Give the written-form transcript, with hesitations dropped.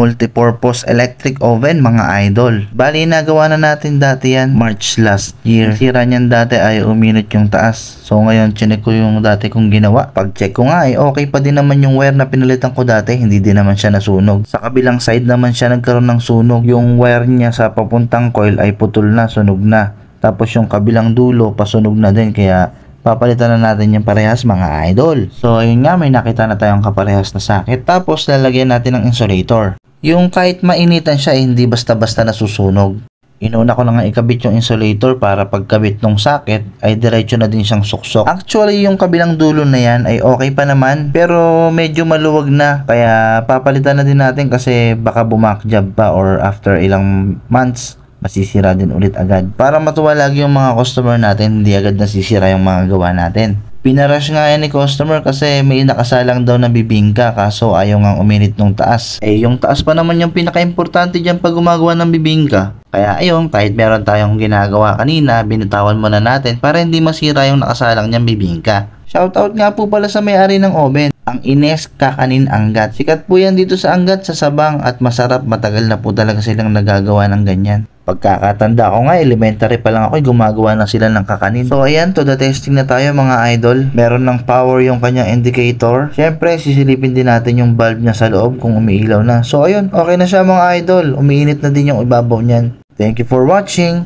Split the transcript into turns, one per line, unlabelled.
multipurpose electric oven mga idol. Bali nagawa na natin dati yan March last year. Sira niyan dati ay uminit yung taas. So ngayon chinek ko yung dati kong ginawa. Pag check ko nga ay okay pa din naman yung wire na pinalitan ko dati. Hindi din naman siya nasunog. Sa kabilang side naman siya nagkaroon ng sunog. Yung wire niya sa papuntang coil ay putol na, sunog na. Tapos yung kabilang dulo pasunog na din, kaya papalitan na natin yung parehas mga idol. So ayun nga, may nakita na tayong kaparehas na socket. Tapos lalagyan natin ng insulator. Yung kahit mainitan siya hindi basta-basta nasusunog. Inuna ko na nga ikabit yung insulator para pagkabit ng socket ay diretso na din siyang suksok. Actually yung kabilang dulo na yan ay okay pa naman, pero medyo maluwag na. Kaya papalitan na din natin kasi baka bumakjab pa or after ilang months masisira din ulit agad. Para matuwa lagi yung mga customer natin, hindi agad nasisira yung mga gawa natin. Pinarush nga yan ni customer kasi may nakasalang daw na bibingka kaso ayaw nga uminit nung taas. Yung taas pa naman yung pinaka-importante dyan pag gumagawa ng bibingka. Kaya ayun, kahit meron tayong ginagawa kanina, binitawan muna natin para hindi masira yung nakasalang niyang bibingka. Shoutout nga po pala sa may-ari ng oven, ang Ines Kakanin Angat. Sikat po yan dito sa Angat sa Sabang at masarap, matagal na po talaga silang nagagawa ng ganyan. Pagkakatanda ko nga, elementary pa lang ako, gumagawa na sila ng kakanin. So ayan, to the testing na tayo mga idol. Meron ng power yung kanyang indicator. Siyempre, sisilipin din natin yung bulb niya sa loob kung umiilaw na. So ayun, okay na siya mga idol. Umiinit na din yung ibabaw niyan. Thank you for watching.